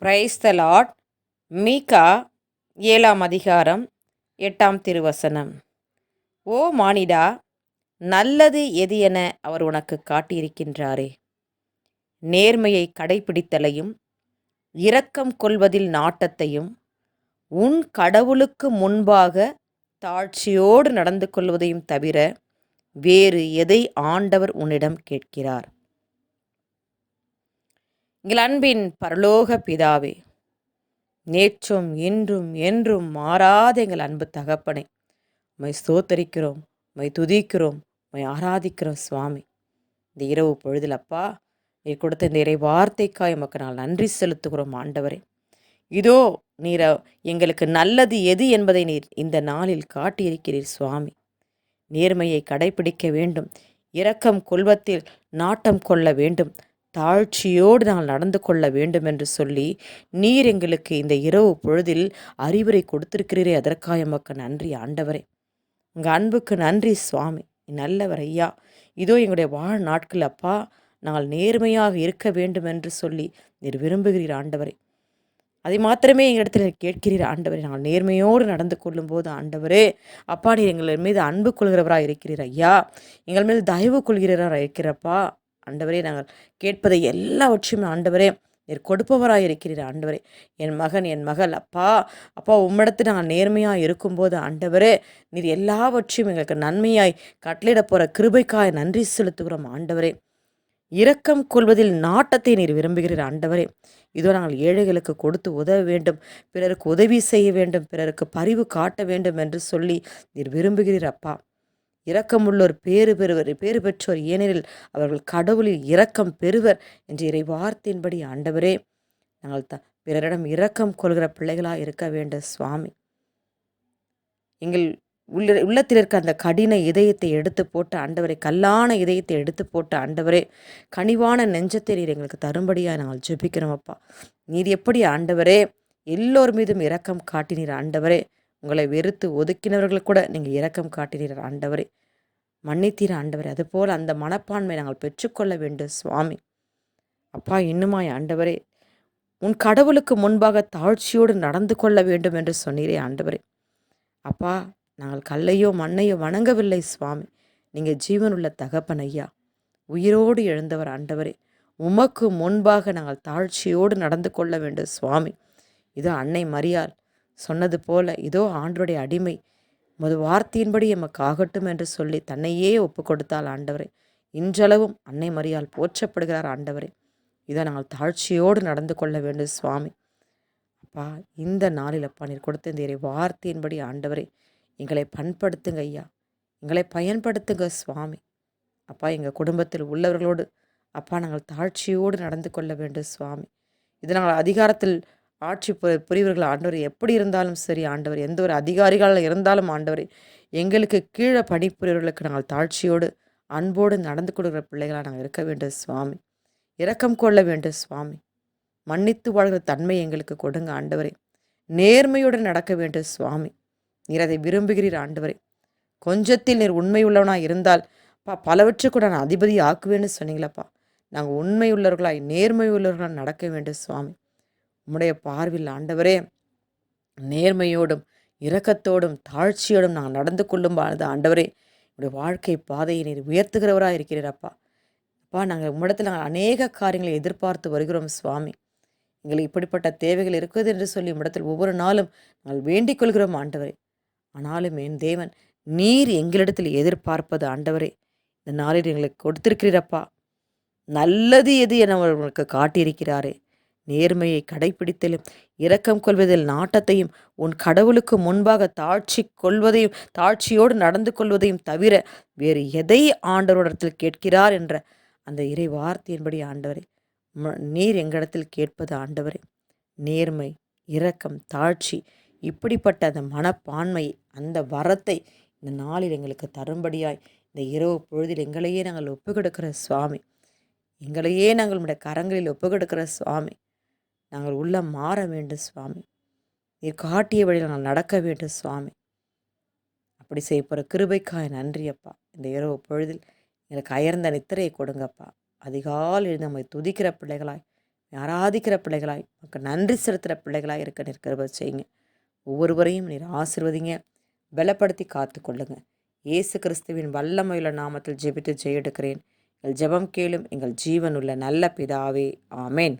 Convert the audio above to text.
Praise the Lord. மீகா 7ஆம் அதிகாரம் 8ஆம் திருவசனம். ஓ மானிடா, நல்லது எது என அவர் உனக்கு காட்டியிருக்கின்றாரே. நேர்மையை கடைப்பிடித்தலையும் இரக்கம் கொள்வதில் நாட்டத்தையும் உன் கடவுளுக்கு முன்பாக தாழ்ச்சியோடு நடந்து கொள்வதையும் தவிர வேறு எதை ஆண்டவர் உன்னிடம் கேட்கிறார்? எங்கள் அன்பின் பரலோக பிதாவே, நேற்றும் இன்றும் என்றும் மாறாத எங்கள் அன்பு தகப்பனே, உம்மை ஸ்தோத்தரிக்கிறோம், உம்மை துதிக்கிறோம், உம்மை ஆராதிக்கிறோம் சுவாமி. இந்த இரவு பொழுதில் அப்பா, நீர் கொடுத்த இந்த இறை வார்த்தைக்காய் உமக்கு நாங்கள் நன்றி செலுத்துகிறோம் ஆண்டவரே. இதோ நீர் எங்களுக்கு நல்லது எது என்பதை நீர் இந்த நாளில் காட்டியிருக்கிறீர் சுவாமி. நேர்மையை கடைபிடிக்க வேண்டும், இரக்கம் கொள்வத்தில் நாட்டம் கொள்ள வேண்டும், தாழ்ச்சியோடு நாங்கள் நடந்து கொள்ள வேண்டும் என்று சொல்லி நீர் எங்களுக்கு இந்த இரவு பொழுதில் அறிவுரை கொடுத்திருக்கிறீரே, அதற்காக எமக்கு நன்றி ஆண்டவரே. உங்கள் அன்புக்கு நன்றி சுவாமி, நல்லவர் ஐயா. இதோ எங்களுடைய வாழ் நாட்கள் அப்பா, நாங்கள் நேர்மையாக இருக்க வேண்டும் என்று சொல்லி நீர் விரும்புகிறீர் ஆண்டவரே. அதை மாத்திரமே எங்களிடத்தில் கேட்கிறீர் ஆண்டவரே. நாங்கள் நேர்மையோடு நடந்து கொள்ளும்போது ஆண்டவரே அப்பா, நீர் எங்கள் மீது அன்பு கொள்கிறவராக இருக்கிறீர் ஐயா, எங்கள் மீது தயவு கொள்கிறவராக இருக்கிறப்பா ஆண்டவரே. நாங்கள் கேட்பதை எல்லாவற்றையும் ஆண்டவரே நீர் கொடுப்பவராக இருக்கிறீர் ஆண்டவரே. என் மகன் என் மகள் அப்பா அப்பா உம்மிடத்தில் நாங்கள் நேர்மையாக இருக்கும்போது ஆண்டவரே, நீர் எல்லாவற்றையும் எங்களுக்கு நன்மையாய் கட்டளையிட போகிற கிருபைக்காய் நன்றி செலுத்துகிறோம் ஆண்டவரே. இரக்கம் கொள்வதில் நாட்டத்தை நீர் விரும்புகிறீர் ஆண்டவரே. இதோ நாங்கள் ஏழைகளுக்கு கொடுத்து உதவ வேண்டும், பிறருக்கு உதவி செய்ய வேண்டும், பிறருக்கு பரிவு காட்ட வேண்டும் என்று சொல்லி நீர் விரும்புகிறீர் அப்பா. இரக்கமுள்ளோர் பேறு பெற்றோர், ஏனெனில் அவர்கள் கடவுளில் இரக்கம் பெறுவர் என்று இறை வார்த்தையின்படி ஆண்டவரே நாங்கள் பிறரிடம் இரக்கம் கொள்கிற பிள்ளைகளாக இருக்க வேண்டும் சுவாமி. எங்கள் உள்ளத்தில் இருக்க அந்த கடின இதயத்தை எடுத்து போட்ட ஆண்டவரே, கல்லான இதயத்தை எடுத்து போட்ட ஆண்டவரே, கனிவான நெஞ்சத்தை நீர் எங்களுக்கு தரும்படியாக நாங்கள் ஜெபிக்கிறோம் அப்பா. நீர் எப்படி ஆண்டவரே எல்லோர் மீதும் இரக்கம் காட்டினீர் ஆண்டவரே. உங்களை வெறுத்து ஒதுக்கினவர்கள் கூட நீங்கள் இரக்கம் காட்டினீர் ஆண்டவரே, மன்னித்தீர் ஆண்டவரே. அதுபோல் அந்த மனப்பான்மை நாங்கள் பெற்றுக்கொள்ள வேண்டும் சுவாமி. அப்பா, இன்னுமாய் ஆண்டவரே உன் கடவுளுக்கு முன்பாக தாழ்ச்சியோடு நடந்து கொள்ள வேண்டும் என்று சொன்னீரே ஆண்டவரே. அப்பா, நாங்கள் கல்லையோ மண்ணையோ வணங்கவில்லை சுவாமி, நீங்கள் ஜீவனுள்ள தகப்பன் ஐயா, உயிரோடு எழுந்தவர் ஆண்டவரே. உமக்கு முன்பாக நாங்கள் தாழ்ச்சியோடு நடந்து கொள்ள வேண்டும் சுவாமி. இதோ அன்னை மரியாள் சொன்னது போல, இதோ ஆண்டருடைய அடிமை, முது வார்த்தையின்படி எமக்கு ஆகட்டும் என்று சொல்லி தன்னையே ஒப்பு கொடுத்தாள் ஆண்டவரே. இன்றளவும் அன்னை மரியாள் போற்றப்படுகிறார் ஆண்டவரே. இதோ நாங்கள் தாழ்ச்சியோடு நடந்து கொள்ள வேண்டும் சுவாமி. அப்பா, இந்த நாளில் அப்பா நீர் கொடுத்த இந்த வார்த்தையின்படி ஆண்டவரே எங்களை பண்படுத்துங்க ஐயா, எங்களை பயன்படுத்துங்க சுவாமி. அப்பா, எங்கள் குடும்பத்தில் உள்ளவர்களோடு அப்பா நாங்கள் தாழ்ச்சியோடு நடந்து கொள்ள வேண்டும் சுவாமி. இது நாங்கள் அதிகாரத்தில் ஆட்சி புரிவர்கள் ஆண்டவர் எப்படி இருந்தாலும் சரி ஆண்டவர், எந்த ஒரு அதிகாரிகள் இருந்தாலும் ஆண்டவரே, எங்களுக்கு கீழே பணிபுரியவர்களுக்கு நாங்கள் தாழ்ச்சியோடு அன்போடு நடந்து கொடுக்குற பிள்ளைகளாக நாங்கள் இருக்க வேண்டும் சுவாமி. இரக்கம் கொள்ள வேண்டும் சுவாமி. மன்னித்து வாழ்கிற தன்மை எங்களுக்கு கொடுங்க ஆண்டவரே. நேர்மையுடன் நடக்க வேண்டும் சுவாமி. நீர் அதை விரும்புகிறீர் ஆண்டவரே. கொஞ்சத்தில் நீர் உண்மை உள்ளவனாக இருந்தால் பலவற்றுக்கு நான் அதிபதி ஆக்குவேன்னு சொன்னீங்களப்பா. நாங்கள் உண்மை உள்ளவர்களாய் நேர்மை உள்ளவர்களாக நடக்க வேண்டும் சுவாமி. உம்முடைய பார்வையில் ஆண்டவரே நேர்மையோடும் இரக்கத்தோடும் தாழ்ச்சியோடும் நாங்கள் நடந்து கொள்ளும் ஆண்டவரே, என்னுடைய வாழ்க்கை பாதையை நீர் உயர்த்துகிறவராக இருக்கிறீரப்பா. அப்பா, நாங்கள் உம்மிடத்தில் நாங்கள் அநேக காரியங்களை எதிர்பார்த்து வருகிறோம் சுவாமி. எங்களுக்கு இப்படிப்பட்ட தேவைகள் இருக்குது என்று சொல்லி உம்மிடத்தில் ஒவ்வொரு நாளும் நாங்கள் வேண்டிக் கொள்கிறோம் ஆண்டவரே. ஆனாலும் என் தேவன், நீர் எங்களிடத்தில் எதிர்பார்ப்பது ஆண்டவரே இந்த நாளில் எங்களுக்கு கொடுத்திருக்கிறீரப்பா. நல்லது எது என அவர்களுக்கு காட்டியிருக்கிறாரே. நேர்மையை கடைப்பிடித்தலும் இரக்கம் கொள்வதில் நாட்டத்தையும் உன் கடவுளுக்கு முன்பாக தாழ்ச்சியோடு நடந்து கொள்வதையும் தவிர வேறு எதை ஆண்டவரிடத்தில் கேட்கிறார் என்ற அந்த இறை வார்த்தையின்படி ஆண்டவரே நீர் எங்களிடத்தில் கேட்பது ஆண்டவரே நேர்மை, இரக்கம், தாழ்ச்சி, இப்படிப்பட்ட அந்த மனப்பான்மை, அந்த வரத்தை இந்த நாளில் எங்களுக்கு தரும்படியாய் இந்த இரவு பொழுதில் எங்களையே நாங்கள் ஒப்புக்கொடுக்கிற சுவாமி, எங்களையே நாங்கள் உடைய கரங்களில் ஒப்புக்கொடுக்கிற சுவாமி. நாங்கள் உள்ள மாற வேண்டும் சுவாமி. நீர் காட்டிய வழியில் நாங்கள் நடக்க வேண்டும் சுவாமி. அப்படி செய்ய போகிற கிருபைக்காய் நன்றி அப்பா. இந்த இரவு பொழுதில் எங்களுக்கு அயர்ந்த நித்திரையை கொடுங்கப்பா. அதிகாலை நம்மை துதிக்கிற பிள்ளைகளாய் ஆராதிக்கிற பிள்ளைகளாய், உமக்கு நன்றி செலுத்துகிற பிள்ளைகளாய் இருக்க நீர் கிருபை செய்யுங்க. ஒவ்வொருவரையும் நீர் ஆசீர்வதிங்க, பலப்படுத்தி காத்துக்கொள்ளுங்க. இயேசு கிறிஸ்துவின் வல்லமையுள்ள நாமத்தில் ஜெபித்து ஜெயெடுக்கிறேன். எங்கள் ஜெபம் கேளும் எங்கள் ஜீவனுள்ள நல்ல பிதாவே. ஆமென்.